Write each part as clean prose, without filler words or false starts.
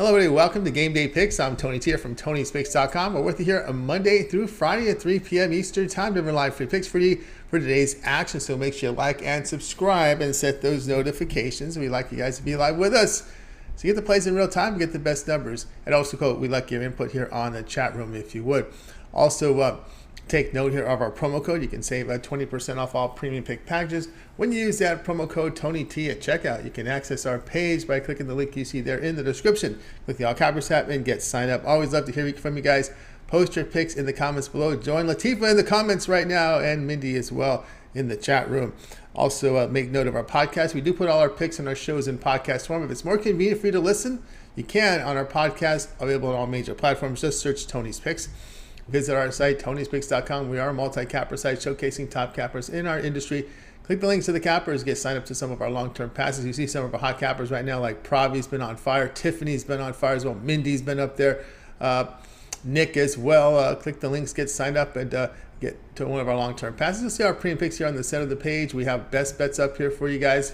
Hello, everybody. Welcome to Game Day Picks. I'm Tony T from Tony'sPicks.com. We're with you here on Monday through Friday at 3 p.m. Eastern Time. Different live free picks for you for today's action. So make sure you like and subscribe and set those notifications. We'd like you guys to be live with us. So you get the plays in real time, get the best numbers. And also, we'd like your input here on the chat room if you would. Also, take note here of our promo code. You can save 20% off all premium pick packages when you use that promo code TonyT at checkout. You can access our page by clicking the link you see there in the description. Click the All Cappers tab and get signed up. Always love to hear from you guys. Post your picks in the comments below. Join Latifah in the comments right now and Mindy as well in the chat room. Also, make note of our podcast. We do put all our picks and our shows in podcast form. If it's more convenient for you to listen, you can on our podcast, available on all major platforms. Just search Tony's Picks. Visit our site, Tony'sPicks.com. We are a multi-capper site showcasing top cappers in our industry. Click the links to the cappers. Get signed up to some of our long-term passes. You see some of our hot cappers right now, like Pravi's been on fire. Tiffany's been on fire as well. Mindy's been up there. Nick as well. Click the links, get signed up, and get to one of our long-term passes. You'll see our premium picks here on the center of the page. We have best bets up here for you guys.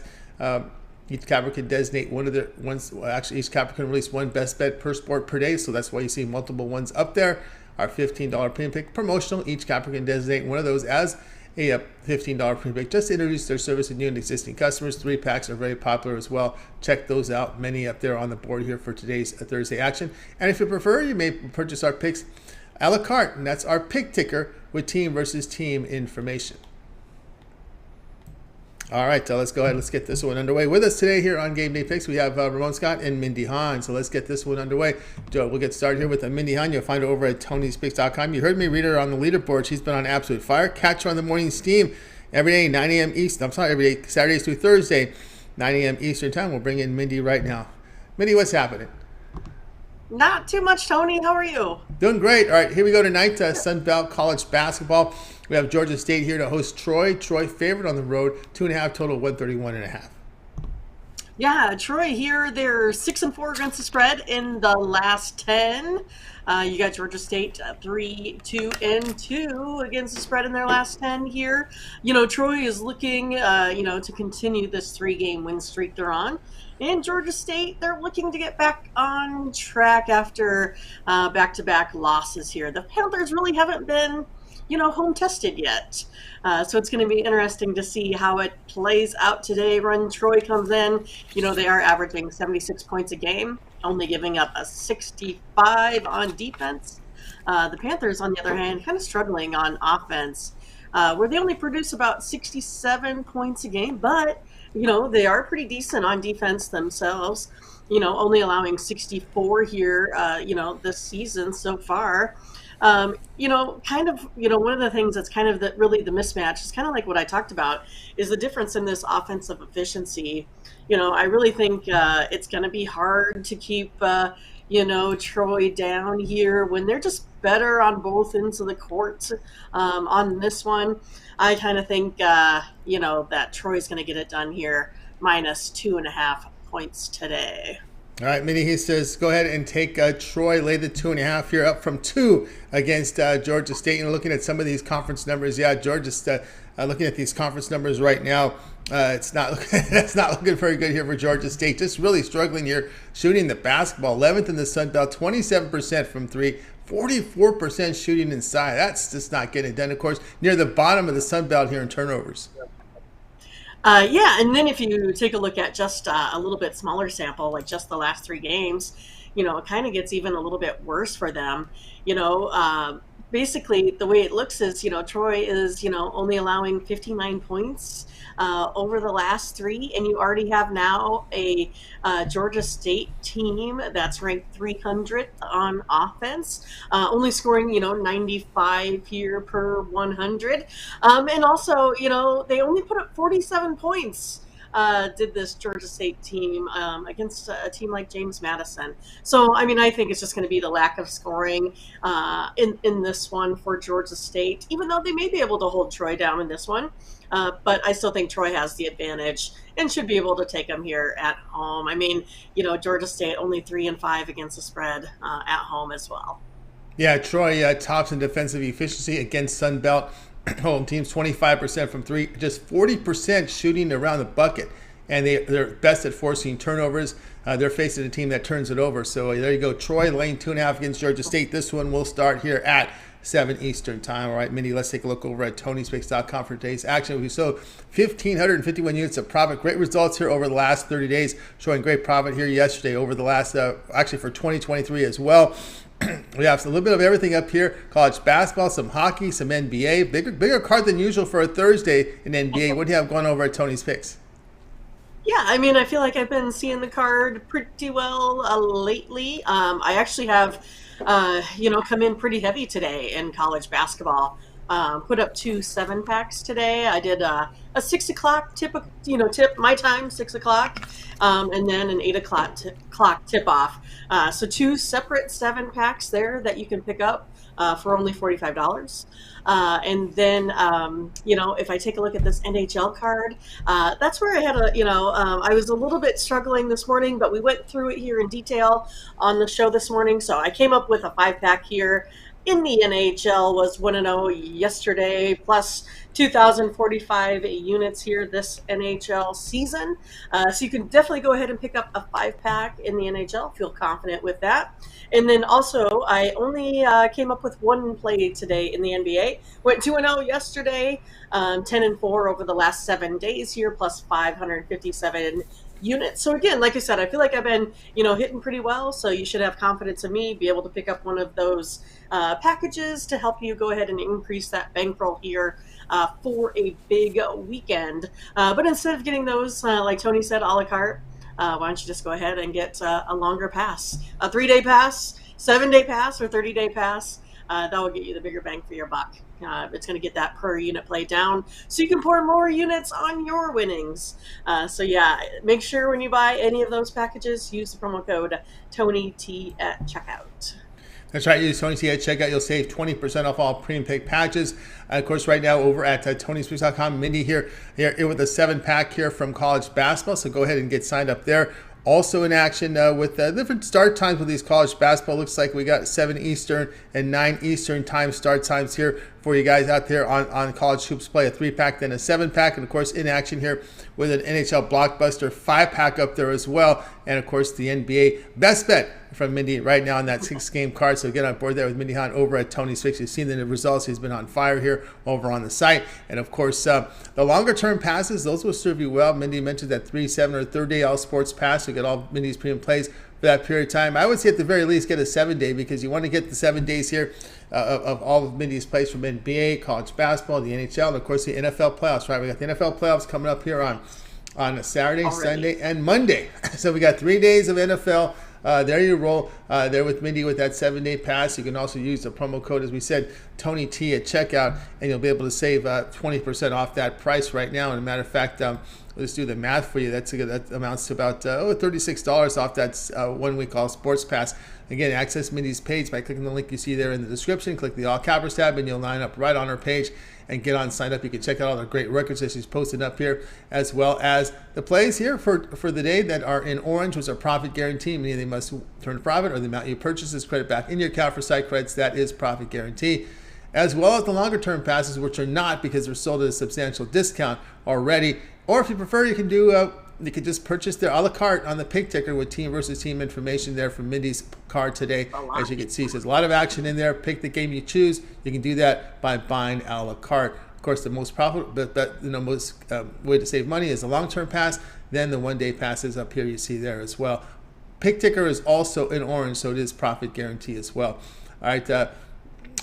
Each capper can designate one of the ones. Well, actually, each capper can release one best bet per sport per day. So that's why you see multiple ones up there. Our $15 premium pick promotional. Each capper can designate one of those as a $15 premium pick just to introduce their service to new and existing customers. 3-packs are very popular as well. Check those out. Many up there on the board here for today's Thursday action. And if you prefer, you may purchase our picks a la carte, and that's our pick ticker with team versus team information. All right, let's go ahead. Let's get this one underway. With us today here on Game Day Picks, we have Ramon Scott and Mindy Han. So let's get this one underway. We'll get started here with Mindy Han. You'll find her over at Tony'sPicks.com. You heard me read her on the leaderboard. She's been on absolute fire. Catch her on the morning steam every day, 9 a.m. East. I'm sorry, every day, Saturdays through Thursday, 9 a.m. Eastern Time. We'll bring in Mindy right now. Mindy, what's happening? Not too much, Tony. How are you? Doing great. All right, here we go tonight. Sun Belt College basketball. We have Georgia State here to host Troy. Troy favored on the road, 2.5 total, 131.5. Yeah, Troy here. They're 6-4 against the spread in the last 10. You got Georgia State 3-2 against the spread in their last 10 here. You know, Troy is looking, to continue this 3-game win streak they're on. And Georgia State, they're looking to get back on track after back-to-back losses here. The Panthers really haven't been home tested yet. So it's going to be interesting to see how it plays out today when Troy comes in. They are averaging 76 points a game, only giving up a 65 on defense. The Panthers, on the other hand, kind of struggling on offense, where they only produce about 67 points a game, but they are pretty decent on defense themselves, only allowing 64 here, this season so far. One of the things that's kind of really the mismatch is kind of like what I talked about is the difference in this offensive efficiency. I really think it's going to be hard to keep, Troy down here when they're just better on both ends of the court on this one. I kind of think, that Troy's going to get it done here, minus 2.5 points today. All right, Minnie, he says, go ahead and take Troy, lay the 2.5 here, up from 2 against Georgia State. Looking at some of these conference numbers, Georgia's looking at these conference numbers right now. It's not looking very good here for Georgia State. Just really struggling here shooting the basketball. 11th in the Sun Belt, 27% from 3, 44% shooting inside. That's just not getting it done. Of course, near the bottom of the Sun Belt here in turnovers. And then if you take a look at just a little bit smaller sample, like just the last 3 games, it kind of gets even a little bit worse for them. Basically the way it looks is, Troy is, only allowing 59 points over the last 3, and you already have now a Georgia State team that's ranked 300th on offense, only scoring 95 here per 100, and also they only put up 47 points. Did this Georgia State team against a team like James Madison. So, I think it's just going to be the lack of scoring in this one for Georgia State, even though they may be able to hold Troy down in this one. But I still think Troy has the advantage and should be able to take them here at home. Georgia State only 3-5 against the spread at home as well. Yeah, Troy tops in defensive efficiency against Sun Belt home teams, 25% from 3, just 40% shooting around the bucket. and they're best at forcing turnovers. They're facing a team that turns it over. So there you go. Troy laying 2.5 against Georgia State. This one will start here at 7 Eastern time. All right, Mindy, let's take a look over at TonySpicks.com for today's action. We sold 1,551 units of profit. Great results here over the last 30 days, showing great profit here yesterday over the last, actually for 2023 as well. We have a little bit of everything up here. College basketball, some hockey, some NBA. Bigger card than usual for a Thursday in NBA. What do you have going over at Tony's Picks? Yeah, I mean, I feel like I've been seeing the card pretty well lately. I actually have, come in pretty heavy today in college basketball. Put up 2 7-packs today. I did a 6 o'clock tip my time, 6 o'clock, and then an 8 o'clock tip off. So 2 separate 7-packs there that you can pick up for only $45. And then, if I take a look at this NHL card, that's where I had I was a little bit struggling this morning, but we went through it here in detail on the show this morning. So I came up with a 5-pack here. In the NHL was 1-0 yesterday, plus 2,045 units here this NHL season. So you can definitely go ahead and pick up a 5-pack in the NHL. Feel confident with that. And then also, I only came up with 1 play today in the NBA. Went 2-0 yesterday, 10-4 over the last 7 days here, plus 557 units. So again, like I said, I feel like I've been, hitting pretty well. So you should have confidence in me, be able to pick up one of those packages to help you go ahead and increase that bankroll here for a big weekend. But instead of getting those, like Tony said, a la carte, why don't you just go ahead and get a longer pass, a 3-day pass, 7-day pass, or 30-day pass. That will get you the bigger bang for your buck. It's going to get that per unit play down so you can pour more units on your winnings. So yeah, make sure when you buy any of those packages, use the promo code TonyT at checkout. That's right. Use Tony T at checkout. You'll save 20% off all premium pick packages. Of course, right now over at TonySpicks.com, Mindy here with a 7-pack here from college basketball. So go ahead and get signed up there. Also in action with different start times with these college basketball. Looks like we got 7 Eastern and 9 Eastern time start times here for you guys out there on College Hoops Play. A 3-pack, then a 7-pack, and of course in action here with an NHL Blockbuster 5-pack up there as well. And of course the NBA best bet from Mindy right now on that 6-game card. So get on board there with Mindy Hahn over at Tony's Picks. You've seen the results. He's been on fire here over on the site. And of course, the longer term passes, those will serve you well. Mindy mentioned that 3, 7, or 30-day all sports pass. You get all Mindy's premium plays for that period of time. I would say at the very least get a 7-day because you want to get the 7 days here of all of Mindy's plays from NBA, college basketball, the NHL, and of course the NFL playoffs, right? We got the NFL playoffs coming up here on a Saturday, already. Sunday, and Monday. So we got 3 days of NFL. There you roll there with Mindy with that 7-day pass. You can also use the promo code, as we said, Tony T at checkout, and you'll be able to save 20% off that price right now. And a matter of fact, let's do the math for you. That amounts to about $36 off that 1 week all sports pass. Again, access Mindy's page by clicking the link you see there in the description. Click the All Cappers tab, and you'll line up right on her page and get on signed up. You can check out all the great records that she's posted up here, as well as the plays here for the day that are in orange, which are profit guarantee, meaning they must turn a profit, or the amount you purchase is credit back in your account for site credits. That is profit guarantee. As well as the longer term passes, which are not, because they're sold at a substantial discount already. Or if you prefer, you can do you could just purchase their a la carte on the pick ticker with team versus team information there from Mindy's card today. As you can see, so there's a lot of action in there. Pick the game you choose. You can do that by buying a la carte. Of course, the most profitable, most way to save money is the long-term pass. Then the 1-day passes up here you see there as well. Pick ticker is also in orange, so it is profit guarantee as well. All right.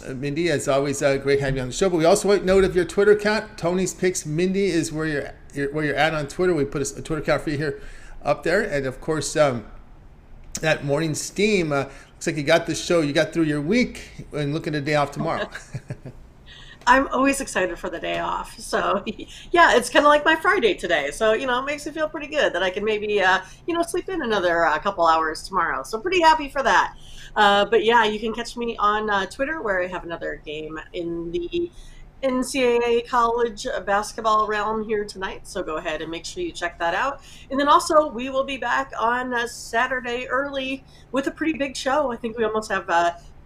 Mindy, as always, great having you on the show. But we also want note of your Twitter account. Tony's Picks Mindy is where you're at on Twitter. We put a Twitter account for you here up there. And of course, that morning steam, looks like you got the show. You got through your week and looking at a day off tomorrow. I'm always excited for the day off. So yeah, it's kind of like my Friday today. So, it makes me feel pretty good that I can maybe, sleep in another couple hours tomorrow. So pretty happy for that. But yeah, you can catch me on Twitter, where I have another game in the NCAA college basketball realm here tonight. So go ahead and make sure you check that out. And then also, we will be back on Saturday early with a pretty big show. I think we almost have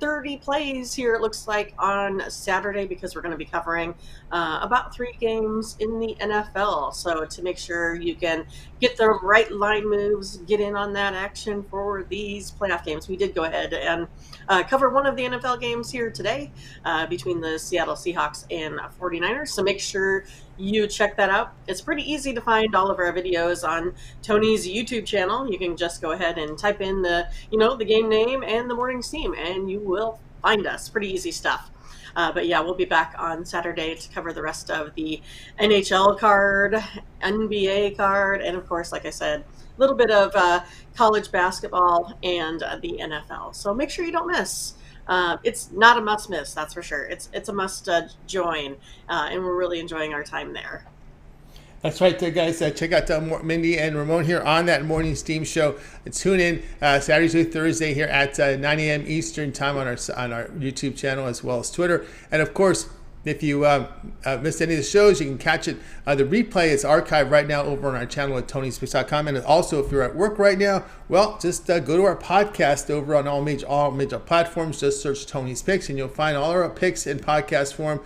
30 plays here, it looks like, on Saturday, because we're going to be covering about 3 games in the NFL. So to make sure you can get the right line moves, get in on that action for these playoff games, we did go ahead and cover one of the NFL games here today between the Seattle Seahawks and 49ers. So make sure you check that out. It's pretty easy to find all of our videos on Tony's YouTube channel. You can just go ahead and type in the game name and the morning's team, and you will find us. Pretty easy stuff. But yeah, we'll be back on Saturday to cover the rest of the NHL card, NBA card, and of course, like I said, a little bit of college basketball and the NFL. So make sure you don't miss. It's not a must miss, that's for sure. It's a must join, and we're really enjoying our time there. That's right there, guys. Check out Mindy and Ramon here on that morning steam show. Tune in Saturday through Thursday here at 9 a.m. Eastern time on our YouTube channel, as well as Twitter. And of course, if you missed any of the shows, you can catch it. The replay is archived right now over on our channel at TonySpeaks.com. And also, if you're at work right now, well, just go to our podcast over on all major platforms. Just search Tony's Picks, and you'll find all our picks in podcast form.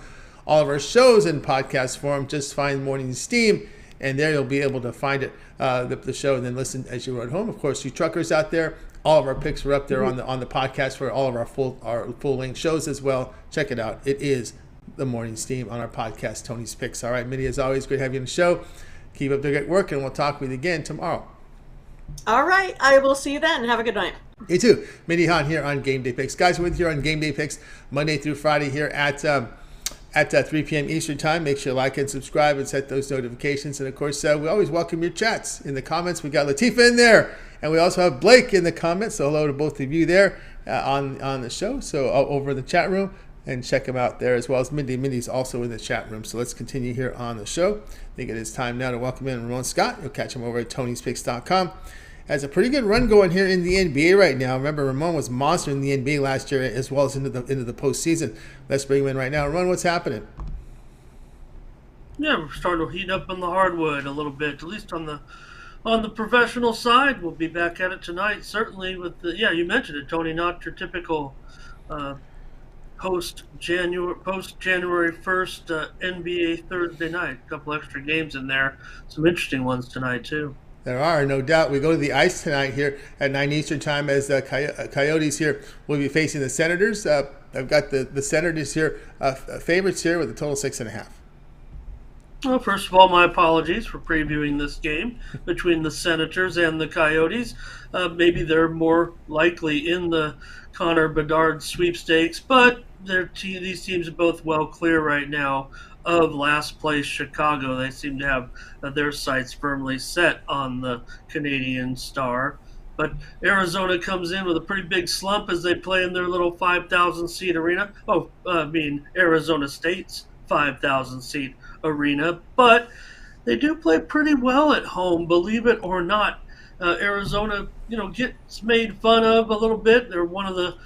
All of our shows in podcast form. Just find Morning Steam, and there you'll be able to find it, the show, and then listen as you run home. Of course, you truckers out there, all of our picks are up there on the podcast for all of our full length shows as well. Check it out. It is the Morning Steam on our podcast, Tony's Picks. All right, Mindy, as always, great to have you on the show. Keep up the great work, and we'll talk with you again tomorrow. All right, I will see you then. Have a good night. You too. Mindy Hahn here on Game Day Picks. Guys, we're with you on Game Day Picks Monday through Friday here at 3 p.m. Eastern time. Make sure you like and subscribe and set those notifications. And of course, we always welcome your chats in the comments. We got Latifah in there, and we also have Blake in the comments. So hello to both of you there on the show. So over in the chat room, and check them out there, as well as Mindy. Mindy's also in the chat room. So let's continue here on the show. I think it is time now to welcome in Ramon Scott. You'll catch him over at Tony'sPicks.com. Has a pretty good run going here in the NBA right now. Remember, Ramon was monster in the NBA last year, as well as into the postseason. Let's bring him in right now. Ramon, what's happening? Yeah, we're starting to heat up on the hardwood a little bit, at least on the professional side. We'll be back at it tonight, certainly with you mentioned it, Tony, not your typical post January 1st NBA Thursday night. A couple extra games in there, some interesting ones tonight too. There are, no doubt. We go to the ice tonight here at 9 Eastern time, as Coyotes here will be facing the Senators. I've got the Senators here, favorites here with a total 6.5. Well, first of all, my apologies for previewing this game between the Senators and the Coyotes. Maybe they're more likely in the Connor Bedard sweepstakes, but these teams are both well clear right now of last place Chicago. They seem to have their sights firmly set on the Canadian Star. But Arizona comes in with a pretty big slump as they play in their little 5,000-seat arena. Arizona State's 5,000-seat arena. But they do play pretty well at home, believe it or not. Arizona, gets made fun of a little bit. They're one of the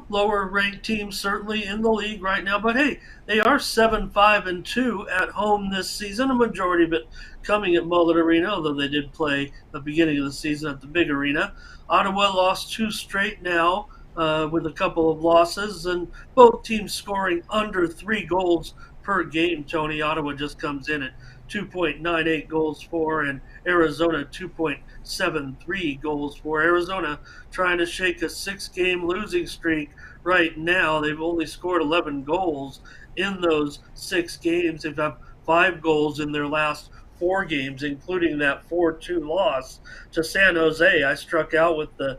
lower-ranked teams certainly in the league right now. But, hey, they are 7-5-2 at home this season, a majority of it coming at Mullet Arena, although they did play the beginning of the season at the big arena. Ottawa lost 2 straight now with a couple of losses, and both teams scoring under 3 goals per game, Tony. Ottawa just comes in at 2.98 goals for, and Arizona 2.73 goals for. Arizona trying to shake a 6-game losing streak right now. They've only scored 11 goals in those 6 games. They've had 5 goals in their last 4 games, including that 4-2 loss to San Jose. I struck out with the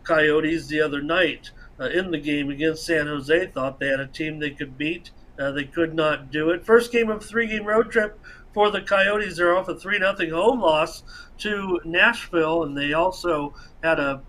Coyotes the other night in the game against San Jose. Thought they had a team they could beat. They could not do it. First game of a 3-game road trip for the Coyotes. They're off a 3-0 home loss to Nashville, and they also had a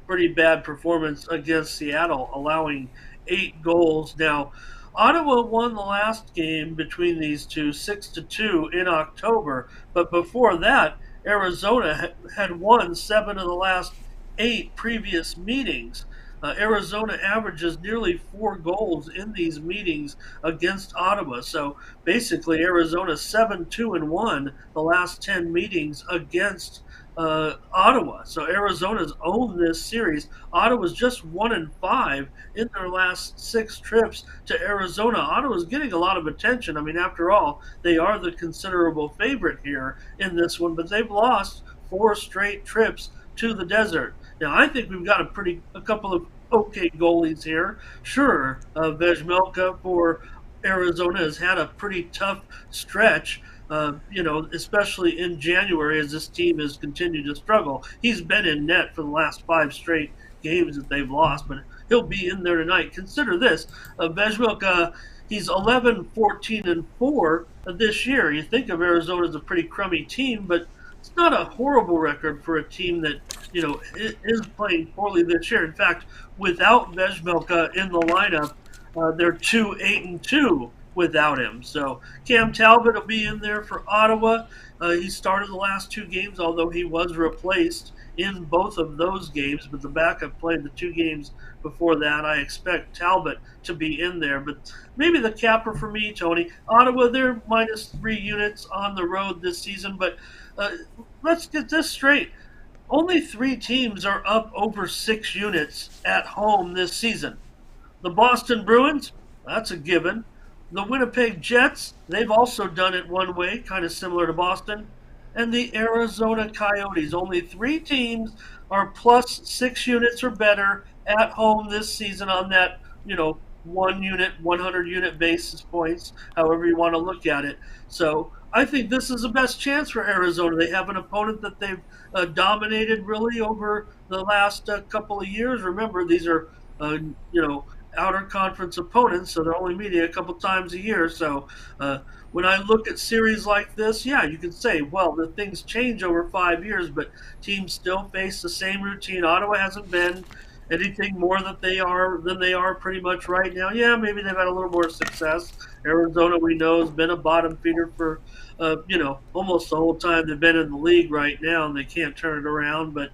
pretty bad performance against Seattle, allowing 8 goals. Now, Ottawa won the last game between these two 6-2 in October, but before that, Arizona had won 7 of the last 8 previous meetings. Arizona averages nearly 4 goals in these meetings against Ottawa. So basically, Arizona 7-2-1 the last 10 meetings against Ottawa. So Arizona's owned this series. Ottawa's just 1-5 in their last 6 trips to Arizona. Ottawa's getting a lot of attention. I mean, after all, they are the considerable favorite here in this one, but they've lost 4 straight trips to the desert. Now, I think we've got a couple of okay goalies here. Sure, Vejmelka for Arizona has had a pretty tough stretch, especially in January as this team has continued to struggle. He's been in net for the last 5 straight games that they've lost, but he'll be in there tonight. Consider this, Vejmelka, he's 11-14-4 this year. You think of Arizona as a pretty crummy team, but it's not a horrible record for a team that is playing poorly this year. In fact, without Vejmelka in the lineup, they're 2-8-2 without him. So Cam Talbot will be in there for Ottawa. He started the last 2 games, although he was replaced in both of those games. But the backup played the 2 games before that. I expect Talbot to be in there. But maybe the capper for me, Tony, Ottawa, they're -3 units on the road this season. But let's get this straight. Only 3 teams are up over 6 units at home this season. The Boston Bruins, that's a given. The Winnipeg Jets, they've also done it one way, kind of similar to Boston. And the Arizona Coyotes, only 3 teams are +6 units or better at home this season on that, 1 unit, 100 unit basis points, however you want to look at it. So I think this is the best chance for Arizona. They have an opponent that they've dominated really over the last couple of years. Remember, these are, outer conference opponents, so they're only meeting a couple times a year. So when I look at series like this, yeah, you could say, well, the things change over 5 years, but teams still face the same routine. Ottawa hasn't been anything more than they are pretty much right now. Yeah, maybe they've had a little more success. Arizona, we know, has been a bottom feeder for almost the whole time they've been in the league right now, and they can't turn it around. But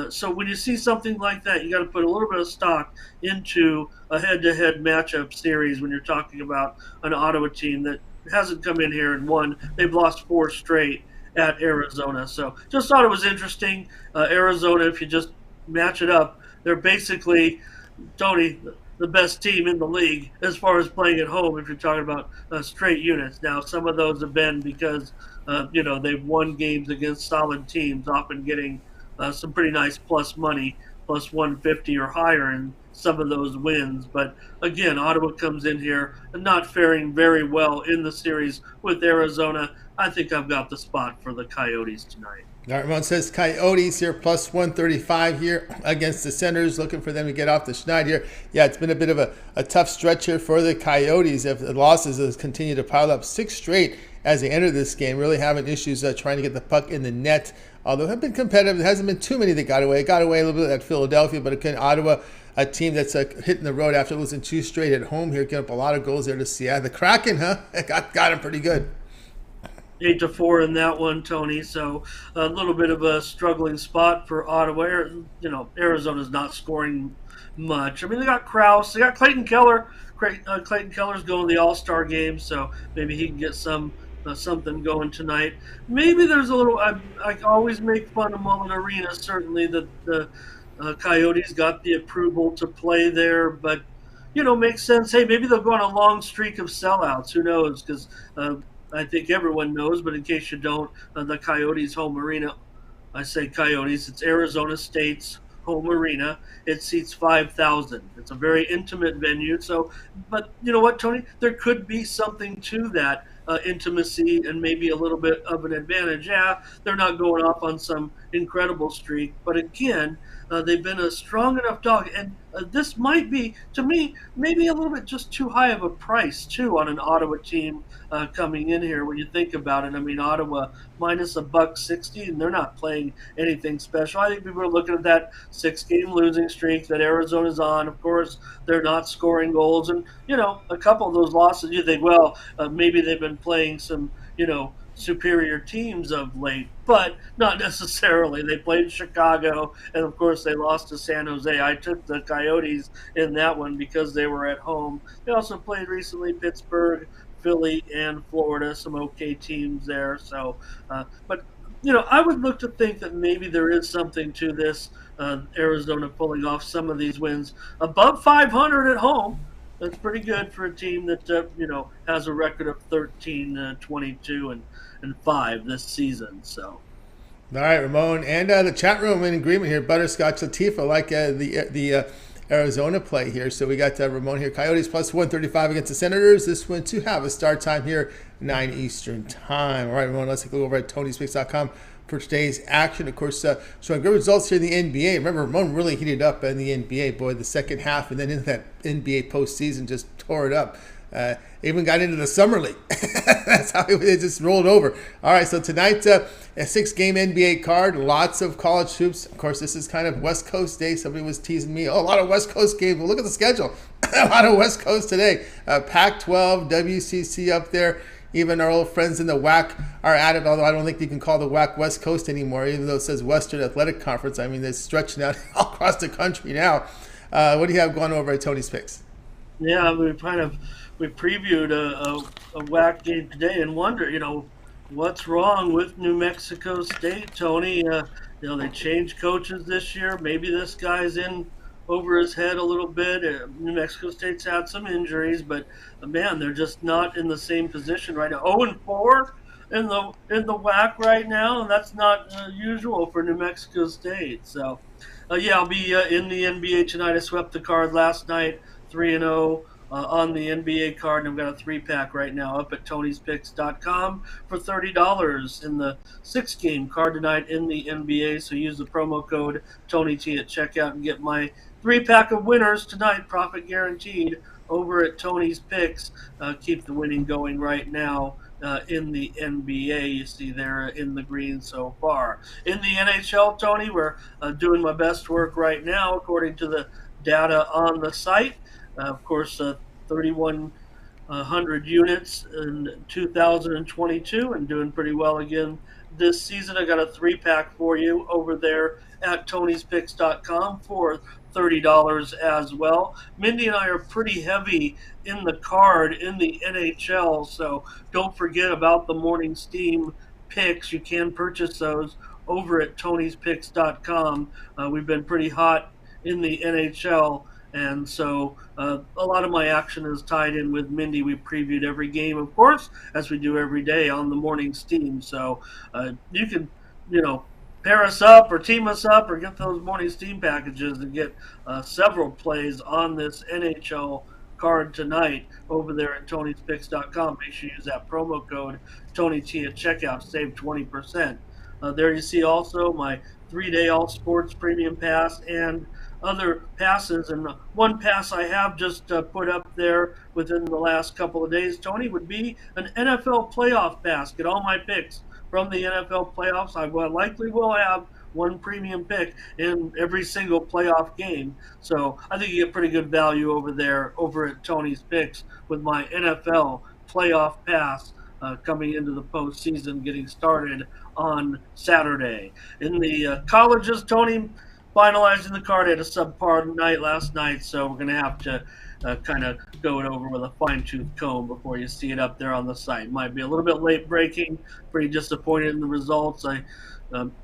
so when you see something like that, you got to put a little bit of stock into a head-to-head matchup series when you're talking about an Ottawa team that hasn't come in here and won. They've lost 4 straight at Arizona. So just thought it was interesting. Arizona, if you just match it up, they're basically, Tony, the best team in the league as far as playing at home if you're talking about straight units. Now, some of those have been because, they've won games against solid teams, often getting some pretty nice plus money, plus 150 or higher in some of those wins. But again, Ottawa comes in here and not faring very well in the series with Arizona. I think I've got the spot for the Coyotes tonight. All right, Ramon says Coyotes here +135 here against the Senators, looking for them to get off the schneid here. Yeah, it's been a bit of a tough stretch here for the Coyotes. If the losses has continued to pile up 6 straight as they enter this game, really having issues trying to get the puck in the net. Although have been competitive, there hasn't been too many that got away. Got away a little bit at Philadelphia, but again, Ottawa, a team that's hitting the road after losing 2 straight at home here, getting up a lot of goals there to Seattle. The Kraken, got them pretty good. 8-4 in that one, Tony. So a little bit of a struggling spot for Ottawa. Arizona's not scoring much. I mean, they got Krause, they got Clayton Keller. Clayton Keller's going to the All-Star game, so maybe he can get something going tonight. Maybe there's a little. I always make fun of Mullet Arena. Certainly, the Coyotes got the approval to play there, but makes sense. Hey, maybe they'll go on a long streak of sellouts. Who knows? Because I think everyone knows, but in case you don't, the Coyotes' home arena, I say Coyotes, it's Arizona State's home arena. It seats 5,000. It's a very intimate venue. So, but you know what, Tony? There could be something to that intimacy and maybe a little bit of an advantage. Yeah, they're not going off on some incredible streak, but again, they've been a strong enough dog, and this might be, to me, maybe a little bit just too high of a price too on an Ottawa team coming in here when you think about it. I mean, Ottawa minus $1.60, and they're not playing anything special. I think people are looking at that 6-game losing streak that Arizona's on. Of course, they're not scoring goals, and a couple of those losses, you think, well, maybe they've been playing some, superior teams of late, but not necessarily. They played Chicago, and of course they lost to San Jose. I took the Coyotes in that one because they were at home. They also played recently Pittsburgh, Philly, and Florida, some okay teams there. So, but I would look to think that maybe there is something to this. Arizona pulling off some of these wins above 500 at home. That's pretty good for a team that has a record of 13, 22, and 5 this season. So. All right, Ramon, and the chat room in agreement here. Butterscotch Latifah like the Arizona play here. So we got Ramon here. Coyotes plus 135 against the Senators. This one to have a start time here, 9 Eastern time. All right, Ramon, let's take a look over at TonySpix.com for today's action. Of course, showing good results here in the NBA. Remember, Ramon really heated up in the NBA, boy, the second half, and then in that NBA postseason just tore it up. Even got into the summer league. That's how it just rolled over. All right, so tonight, a 6-game NBA card, lots of college hoops. Of course, this is kind of West Coast day. Somebody was teasing me. Oh, a lot of West Coast games. Well, look at the schedule. A lot of West Coast today. Pac-12, WCC up there. Even our old friends in the WAC are at it, although I don't think you can call the WAC West Coast anymore, even though it says Western Athletic Conference. I mean, they're stretching out all across the country now. What do you have going over at Tony's Picks? Yeah, we previewed a WAC game today and wonder, what's wrong with New Mexico State, Tony? They changed coaches this year. Maybe this guy's in over his head a little bit. New Mexico State's had some injuries, but man, they're just not in the same position right now. 0-4 in the WAC right now, and that's not usual for New Mexico State. So, I'll be in the NBA tonight. I swept the card last night, 3-0. On the NBA card, and I've got a 3-pack right now up at Tony'sPicks.com for $30 in the 6-game card tonight in the NBA. So use the promo code TonyT at checkout and get my 3-pack of winners tonight, profit guaranteed, over at Tony's Picks. Keep the winning going right now. In the NBA, you see there in the green so far. In the NHL, Tony, we're doing my best work right now according to the data on the site. Of course, 3,100 units in 2022 and doing pretty well again this season. I got a 3-pack for you over there at Tony'sPicks.com for $30 as well. Mindy and I are pretty heavy in the card in the NHL, so don't forget about the morning steam picks. You can purchase those over at Tony'sPicks.com. We've been pretty hot in the NHL. And so a lot of my action is tied in with Mindy. We previewed every game, of course, as we do every day on the morning steam. So you can, pair us up or team us up or get those morning steam packages and get several plays on this NHL card tonight over there at Tony'sPicks.com. Make sure you use that promo code TonyT at checkout. Save 20%. There you see also my 3-day all sports premium pass and other passes. And one pass I have just put up there within the last couple of days, Tony, would be an NFL playoff pass. Get all my picks from the NFL playoffs. I likely will have one premium pick in every single playoff game. So I think you get pretty good value over there over at Tony's Picks with my NFL playoff pass coming into the postseason, getting started on Saturday. In the colleges, Tony, finalizing the card, had a subpar night last night, so we're going to have to kind of go it over with a fine-tooth comb before you see it up there on the site. Might be a little bit late breaking, pretty disappointed in the results.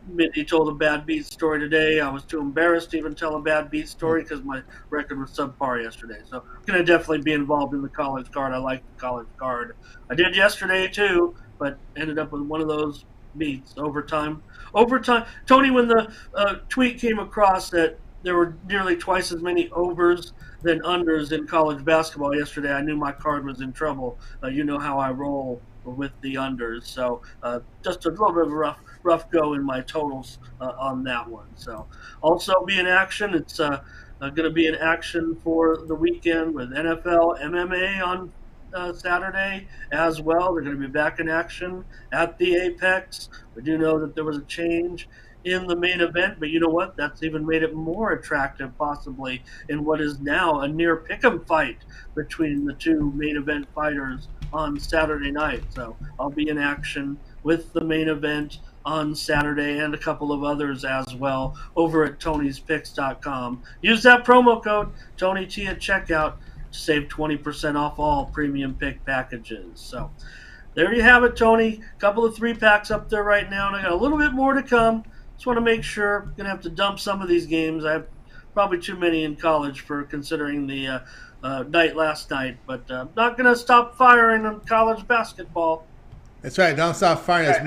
Mindy told a bad beat story today. I was too embarrassed to even tell a bad beat story because my record was subpar yesterday. So I'm going to definitely be involved in the college card. I like the college card. I did yesterday too, but ended up with one of those beats. Overtime. Tony, when the tweet came across that there were nearly twice as many overs than unders in college basketball yesterday, I knew my card was in trouble. You know how I roll with the unders. So just a little bit of a rough go in my totals on that one. So also be in action. It's going to be in action for the weekend with NFL, MMA on Saturday as well. They're going to be back in action at the Apex. We do know that there was a change in the main event, but you know what? That's even made it more attractive, possibly, in what is now a near pick'em fight between the two main event fighters on Saturday night. So I'll be in action with the main event on Saturday and a couple of others as well over at Tony'sPicks.com. Use that promo code TonyT at checkout to save 20% off all premium pick packages. So there you have it, Tony. A couple of 3-packs up there right now, and I got a little bit more to come. Just want to make sure. I'm going to have to dump some of these games. I have probably too many in college for considering the night last night, but I'm not going to stop firing on college basketball. That's right. Don't stop firing.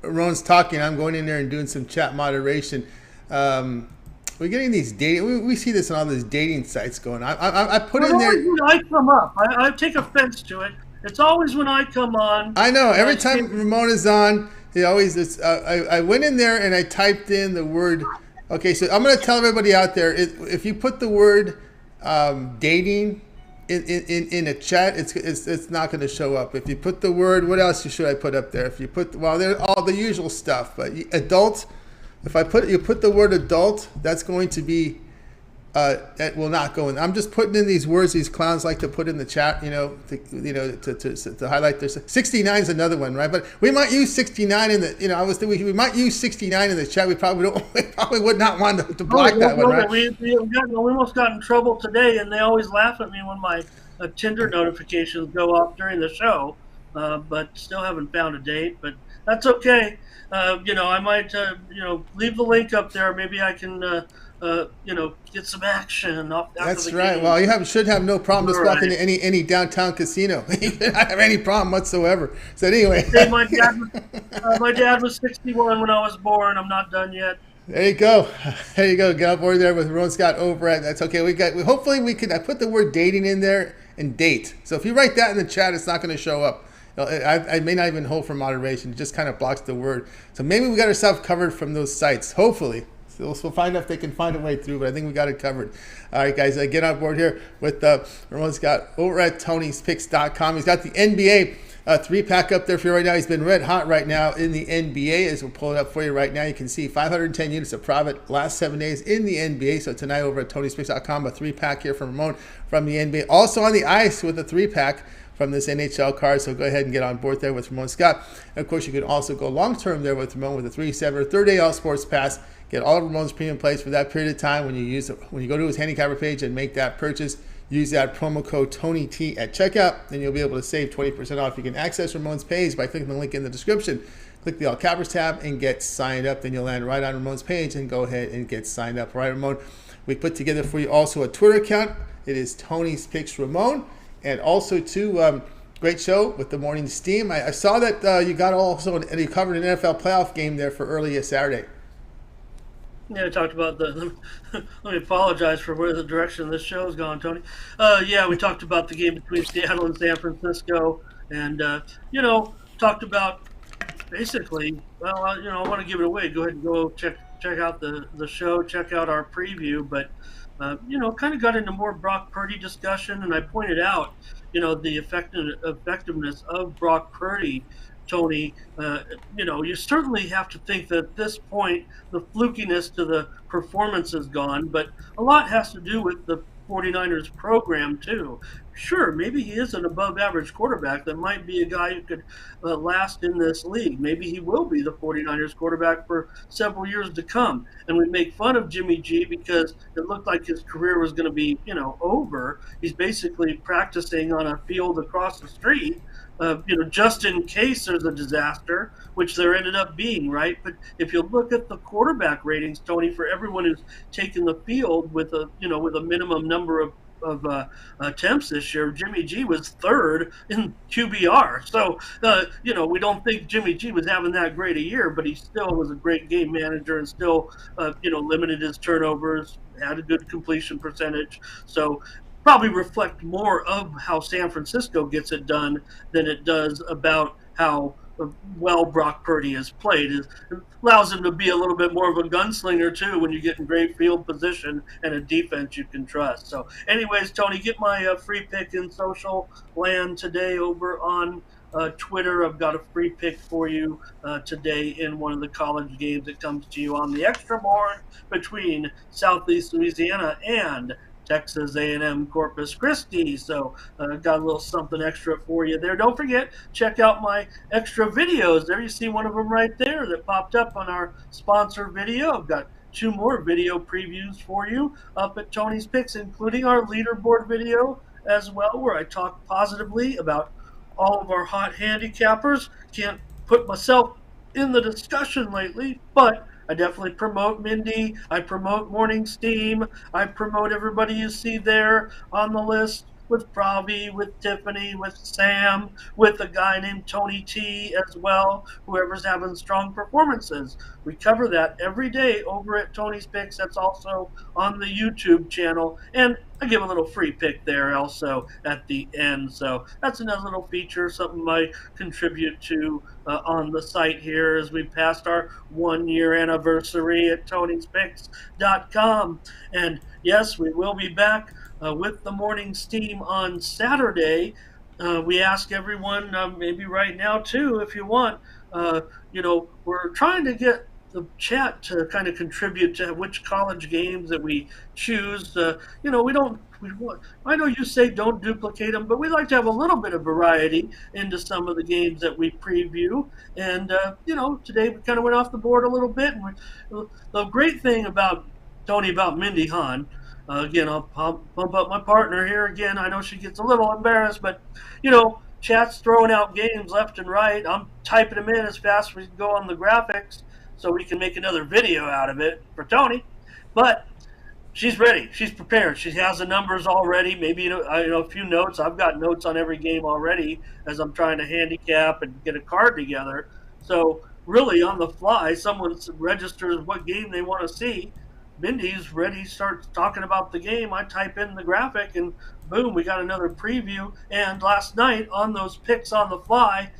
Ramon's talking. I'm going in there and doing some chat moderation. We're getting these dating. We see this on all these dating sites going. I put in there. When I come up, I take offense to it. It's always when I come on. I know. Every time Ramon is on, he always. I went in there and I typed in the word. Okay, so I'm going to tell everybody out there, if you put the word dating in a chat, it's not going to show up. If you put the word, what else should I put up there? If you put, well, they're all the usual stuff, but adult, if you put the word adult, that's going to be, that will not go in. I'm just putting in these words these clowns like to put in the chat, to highlight their 69 is another one, right? But we might use 69 in the, I was thinking we might use 69 in the chat. We probably would not want to block that one, right? We almost got in trouble today, and they always laugh at me when my Tinder notifications go off during the show, but still haven't found a date, but that's okay. I might, leave the link up there. Maybe I can, get some action off. That's right. Game. Well, you should have no problem just walking to any downtown casino. You don't have any problem whatsoever. So anyway, hey, my dad was 61 when I was born. I'm not done yet. There you go. There you go. Get on board there with Ramon Scott over at. That's okay. Hopefully we can. I put the word dating in there and date. So if you write that in the chat, it's not going to show up. I may not even hold for moderation. It just kind of blocks the word. So maybe we got ourselves covered from those sites. Hopefully. So we'll find out if they can find a way through, but I think we got it covered. All right, guys, get on board here with Ramon Scott over at Tony'sPicks.com. He's got the NBA 3-pack up there for you right now. He's been red hot right now in the NBA. As we'll pull it up for you right now, you can see 510 units of profit last 7 days in the NBA. So tonight over at Tony'sPicks.com, a 3-pack here from Ramon from the NBA. Also on the ice with a 3-pack from this NHL card, so go ahead and get on board there with Ramon Scott. And of course, you can also go long-term there with Ramon with a 3-7 or 3-day All Sports Pass. Get all of Ramon's premium plays for that period of time when you go to his handicapper page and make that purchase. Use that promo code TonyT at checkout, and you'll be able to save 20% off. You can access Ramon's page by clicking the link in the description. Click the All Cappers tab and get signed up. Then you'll land right on Ramon's page and go ahead and get signed up. All right, Ramon, we put together for you also a Twitter account. It is Tony's Picks Ramon, and also too. Great show with the morning steam. I saw that you got also you covered an NFL playoff game there for early Saturday. Yeah, I talked about let me apologize for where the direction this show has gone, Tony. We talked about the game between Seattle and San Francisco, and talked about basically. Well, I want to give it away. Go ahead and go check out the show, check out our preview, but. Kind of got into more Brock Purdy discussion, and I pointed out, the effectiveness of Brock Purdy, Tony. You certainly have to think that at this point the flukiness to the performance is gone, but a lot has to do with the 49ers program too. Sure, maybe he is an above-average quarterback that might be a guy who could last in this league. Maybe he will be the 49ers quarterback for several years to come. And we make fun of Jimmy G because it looked like his career was going to be, over. He's basically practicing on a field across the street, just in case there's a disaster, which there ended up being, right? But if you look at the quarterback ratings, Tony, for everyone who's taken the field with a minimum number of attempts this year, Jimmy G was third in QBR. So, we don't think Jimmy G was having that great a year, but he still was a great game manager and still, limited his turnovers, had a good completion percentage. So probably reflect more of how San Francisco gets it done than it does about how well Brock Purdy has played. It allows him to be a little bit more of a gunslinger too when you get in great field position and a defense you can trust. So anyways, Tony, get my free pick in social land today over on Twitter. I've got a free pick for you today in one of the college games that comes to you on the extra board between Southeast Louisiana and Texas A&M Corpus Christi. So got a little something extra for you there. Don't forget, check out my extra videos. There you see one of them right there that popped up on our sponsor video. I've got 2 more video previews for you up at Tony's Picks, including our leaderboard video as well, where I talk positively about all of our hot handicappers. Can't put myself in the discussion lately, but I definitely promote Mindy. I promote Morning Steam. I promote everybody you see there on the list, with Pravi, with Tiffany, with Sam, with a guy named Tony T as well, whoever's having strong performances. We cover that every day over at Tony's Picks. That's also on the YouTube channel. And I give a little free pick there also at the end. So that's another little feature, something I contribute to on the site here as we passed our 1-year anniversary at Tony'sPicks.com. And yes, we will be back with the Morning Steam on Saturday. We ask everyone, maybe right now too, if you want, we're trying to get the chat to kind of contribute to which college games that we choose. I know you say don't duplicate them, but we like to have a little bit of variety into some of the games that we preview. And, today we kind of went off the board a little bit. And the great thing about Mindy Hahn, again, I'll bump up my partner here again. I know she gets a little embarrassed, but, chat's throwing out games left and right. I'm typing them in as fast as we can go on the graphics so we can make another video out of it for Tony. But she's ready. She's prepared. She has the numbers already. Maybe a few notes. I've got notes on every game already as I'm trying to handicap and get a card together. So really on the fly, someone registers what game they want to see. Mindy's ready, starts talking about the game. I type in the graphic and boom, we got another preview. And last night on those picks on the fly,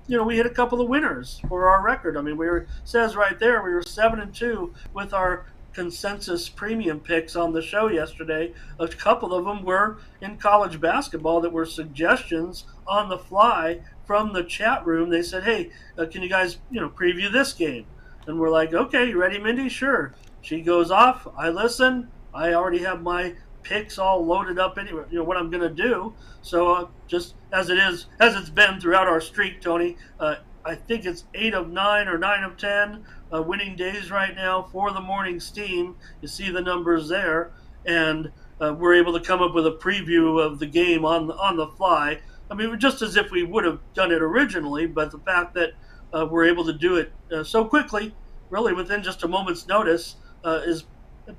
we hit a couple of winners for our record. I mean, says right there we were 7-2 with our consensus premium picks on the show yesterday. A couple of them were in college basketball that were suggestions on the fly from the chat room. They said, hey, can you guys, preview this game? And we're like, okay, you ready, Mindy? Sure. She goes off. I listen. I already have my picks all loaded up anyway, what I'm going to do. So just as it's been throughout our streak, Tony, I think it's 8 of 9 or 9 of 10 winning days right now for the Morning Steam. You see the numbers there. And we're able to come up with a preview of the game on the fly. I mean, just as if we would have done it originally, but the fact that we're able to do it so quickly, really within just a moment's notice, it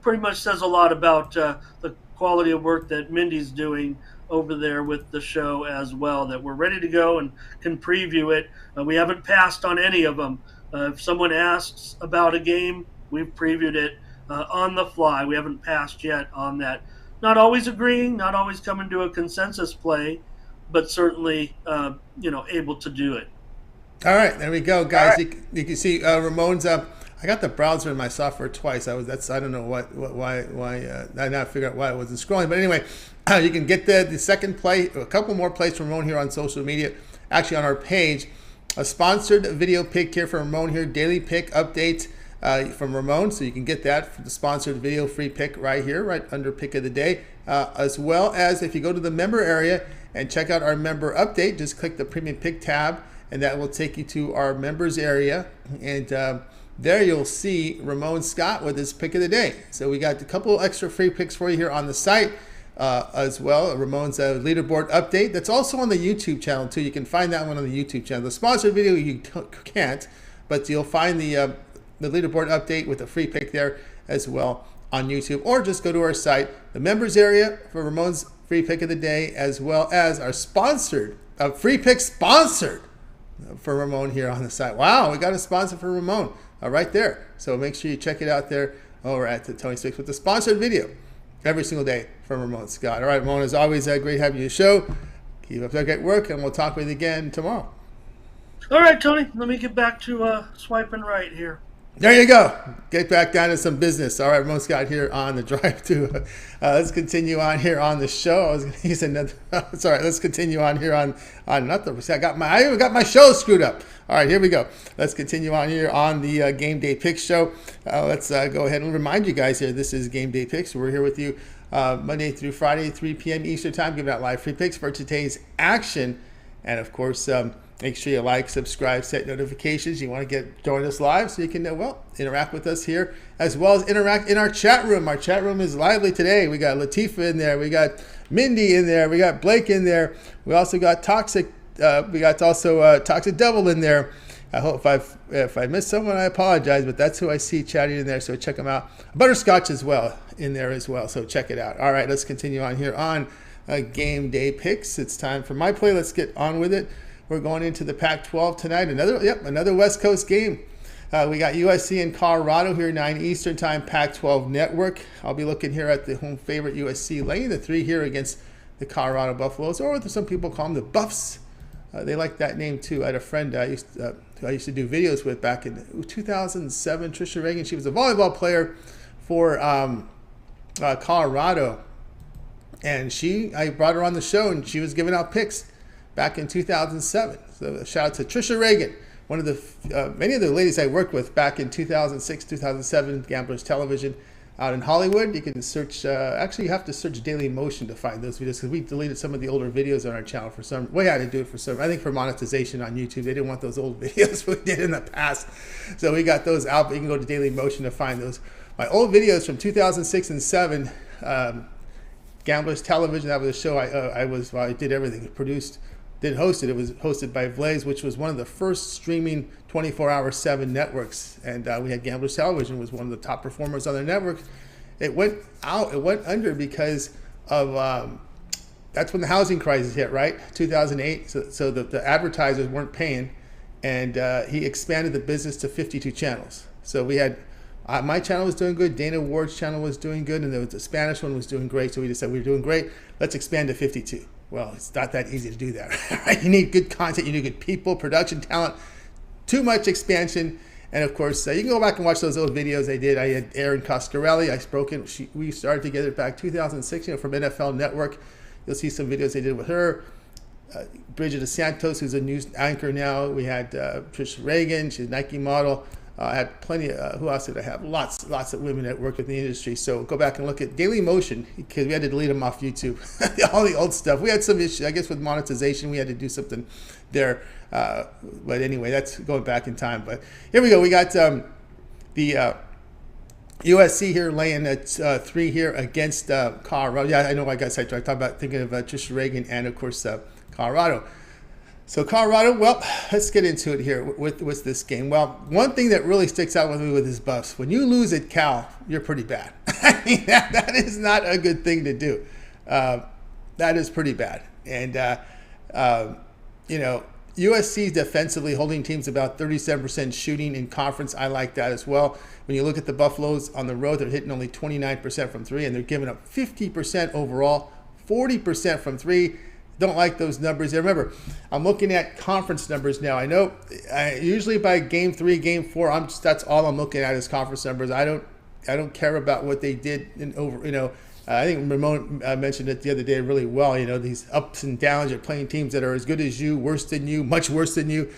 pretty much says a lot about the quality of work that Mindy's doing over there with the show as well, that we're ready to go and can preview it. We haven't passed on any of them. If someone asks about a game, we've previewed it on the fly. We haven't passed yet on that. Not always agreeing, not always coming to a consensus play, but certainly, able to do it. All right, there we go, guys. Right. You can see Ramon's up. I got the browser in my software twice. I don't know why I now figure out why it wasn't scrolling. But anyway, you can get the second play, a couple more plays from Ramon here on social media. Actually, on our page, a sponsored video pick here from Ramon here, daily pick update from Ramon. So you can get that for the sponsored video free pick right here, right under pick of the day. As well as if you go to the member area and check out our member update, just click the premium pick tab, and that will take you to our members area. And there you'll see Ramon Scott with his pick of the day. So we got a couple extra free picks for you here on the site as well. Ramon's leaderboard update. That's also on the YouTube channel too. You can find that one on the YouTube channel. The sponsored video you can't, but you'll find the leaderboard update with a free pick there as well on YouTube. Or just go to our site, the members area for Ramon's free pick of the day, as well as our sponsored, free pick sponsored for Ramon here on the site. Wow, we got a sponsor for Ramon. Right there. So make sure you check it out there over at the Tony's Picks with the sponsored video every single day from Ramon Scott. All right, Ramon, as always, great having you on the show. Keep up that great work, and we'll talk with you again tomorrow. All right, Tony, let me get back to swiping right here. There you go. Get back down to some business. All right, Ramon Scott here on the drive to. Let's continue on here on the show. I was going to use another. Sorry, let's continue on here on not the. I even got my show screwed up. All right, here we go. Let's continue on here on the Game Day Picks show. Let's go ahead and remind you guys here. This is Game Day Picks. We're here with you Monday through Friday, 3 p.m. Eastern Time, giving out live free picks for today's action, and of course. Make sure you like, subscribe, set notifications. You want to join us live so you can interact with us here, as well as interact in our chat room. Our chat room is lively today. We got Latifah in there. We got Mindy in there. We got Blake in there. We also got Toxic we got also Toxic Devil in there. I hope if I missed someone, I apologize, but that's who I see chatting in there, so check them out. Butterscotch as well in there as well, so check it out. All right, let's continue on here on game day picks. It's time for my play. Let's get on with it. We're going into the Pac-12 tonight. Another West Coast game. We got USC and Colorado here, 9 Eastern Time, Pac-12 Network. I'll be looking here at the home favorite USC, laying the 3 here against the Colorado Buffaloes, or some people call them the Buffs. They like that name too. I had a friend I used to do videos with back in 2007, Trisha Reagan. She was a volleyball player for Colorado, and I brought her on the show, and she was giving out picks back in 2007. So shout out to Trisha Reagan, one of the many of the ladies I worked with back in 2006, 2007, Gamblers Television out in Hollywood. You can search, actually you have to search Daily Motion to find those videos, because we deleted some of the older videos on our channel for some, we had to do it for some, I think for monetization on YouTube. They didn't want those old videos we did in the past. So we got those out, but you can go to Daily Motion to find those. My old videos from 2006 and 7, Gamblers Television, that was a show I did everything, produced, didn't host it. It was hosted by Blaze, which was one of the first streaming 24/7 networks. And we had Gamblers Television, was one of the top performers on their network. It went under because of, that's when the housing crisis hit, right? 2008. So the advertisers weren't paying, and he expanded the business to 52 channels. So we had, my channel was doing good, Dana Ward's channel was doing good, and the Spanish one was doing great. So we just said, we're doing great, let's expand to 52. Well, it's not that easy to do that, right? You need good content, you need good people, production talent, too much expansion. And of course, you can go back and watch those old videos I did. I had Erin Coscarelli. We started together back 2006, from NFL Network. You'll see some videos I did with her. Bridget DeSantos, who's a news anchor now. We had Trish Reagan, she's a Nike model. I had plenty of, who else did I have? Lots of women that work in the industry. So go back and look at Daily Motion, because we had to delete them off YouTube. All the old stuff. We had some issues, I guess, with monetization. We had to do something there. But anyway, that's going back in time. But here we go. We got the USC here laying at 3 here against Colorado. Yeah, I know I got sidetracked. Talking about thinking of Trisha Reagan and, of course, Colorado. So Colorado, well, let's get into it here with this game. Well, one thing that really sticks out with me with this Buffs, when you lose at Cal, you're pretty bad. I mean, that is not a good thing to do. That is pretty bad. And, USC's defensively holding teams about 37% shooting in conference. I like that as well. When you look at the Buffaloes on the road, they're hitting only 29% from 3, and they're giving up 50% overall, 40% from 3. Don't like those numbers. And remember, I'm looking at conference numbers now. I know usually by game 3, game 4, that's all I'm looking at is conference numbers. I don't care about what they did I think Ramon mentioned it the other day really well. These ups and downs. You're playing teams that are as good as you, worse than you, much worse than you.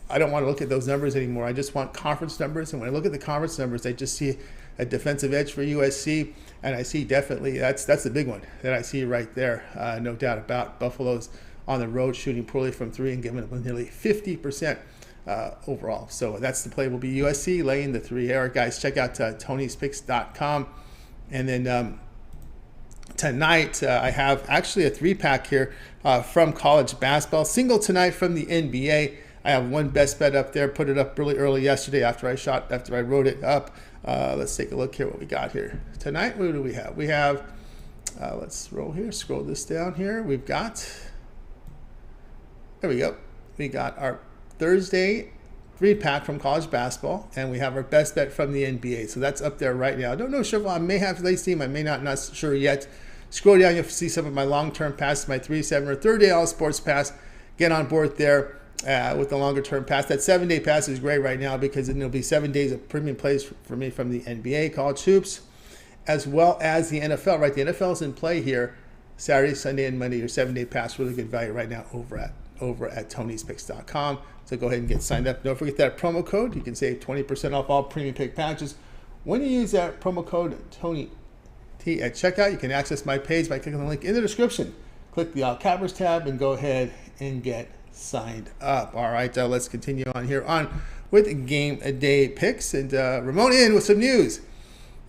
I don't want to look at those numbers anymore. I just want conference numbers. And when I look at the conference numbers, I just see a defensive edge for USC, and I see definitely that's the big one that I see right there. No doubt about Buffalo's on the road shooting poorly from 3 and giving up nearly 50% overall. So that's the play. Will be USC laying the 3. All right, guys, check out Tony'sPicks.com, and then tonight I have actually a 3-pack here from college basketball. Single tonight from the NBA. I have one best bet up there. Put it up really early yesterday after I wrote it up. Let's take a look here what we got here tonight. What do we have? We have, let's roll here, scroll this down here. We've got, there we go. We got our Thursday 3-pack from college basketball, and we have our best bet from the NBA. So that's up there right now. I don't know, sure, I may have today's team. I may not sure yet. Scroll down, you'll see some of my long-term passes, my 3, 7, or 30-day all sports pass. Get on board there. With the longer term pass. That 7-day pass is great right now, because then there'll be 7 days of premium plays for me from the NBA, college hoops, as well as the NFL, right? The NFL is in play here Saturday, Sunday, and Monday. Your 7-day pass, really good value right now over at Tony'sPicks.com. So go ahead and get signed up. Don't forget that promo code. You can save 20% off all premium pick packages when you use that promo code TonyT at checkout. You can access my page by clicking the link in the description. Click the All Cappers tab and go ahead and get signed up. All right, let's continue on here with game day picks, and Ramon in with some news.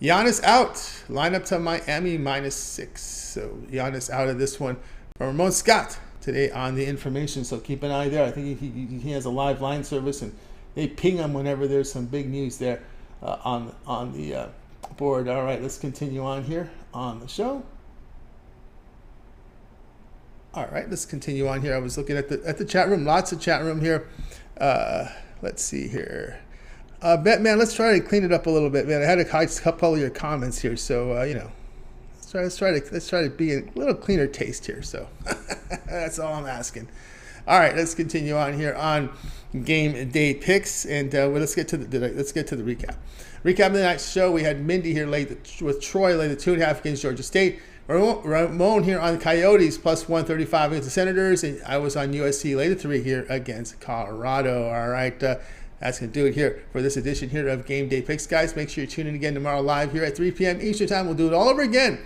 Giannis out, line up to Miami -6. So Giannis out of this one. From Ramon Scott today on the information, so keep an eye there. I think he has a live line service, and they ping him whenever there's some big news there on the board. All right, let's continue on here on the show. All right, let's continue on here. I was looking at the chat room. Lots of chat room here. Let's see here. Man, let's try to clean it up a little bit, man. I had a couple of your comments here, so let's try to be a little cleaner taste here. So that's all I'm asking. All right, let's continue on here on game day picks, and let's get to the recap. Recap of the night's show. We had Mindy here with Troy lay the 2.5 against Georgia State. Ramon here on the Coyotes plus 135 against the Senators, and I was on USC lay the 3 here against Colorado. All right, that's going to do it here for this edition here of Game Day Picks, guys. Make sure you tune in again tomorrow live here at 3 p.m. Eastern Time. We'll do it all over again.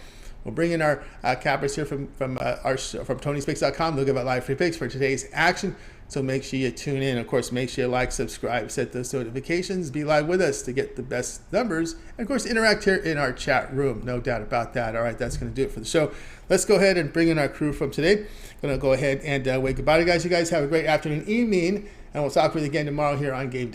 We'll bring in our cappers here from TonySpicks.com. They'll give out live free picks for today's action. So make sure you tune in. Of course, make sure you like, subscribe, set those notifications, be live with us to get the best numbers. And of course, interact here in our chat room. No doubt about that. All right, that's going to do it for the show. Let's go ahead and bring in our crew from today. Going to go ahead and wave goodbye to you guys. You guys have a great afternoon, evening, and we'll talk with you again tomorrow here on Game Day.